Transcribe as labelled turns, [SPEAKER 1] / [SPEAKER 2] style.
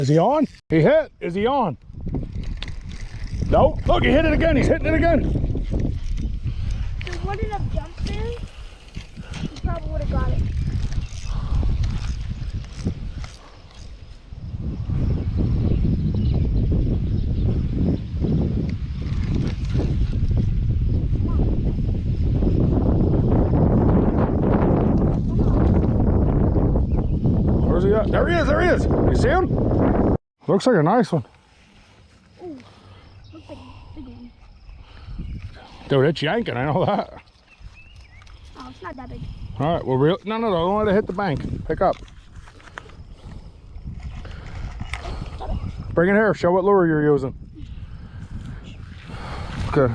[SPEAKER 1] Is he on? He hit. Is he on? No. Look, he hit it again. He's hitting it again.
[SPEAKER 2] If he wouldn't have jumped there, he probably would have got it.
[SPEAKER 1] Where's he at? There he is. There he is. You see him? Looks like a nice one.
[SPEAKER 2] Ooh, looks like a big one.
[SPEAKER 1] Dude, it's yanking. I know that.
[SPEAKER 2] Oh, it's not that big.
[SPEAKER 1] All right. Well, no. Don't let it hit the bank. Pick up. Bring it here. Show what lure you're using. Okay.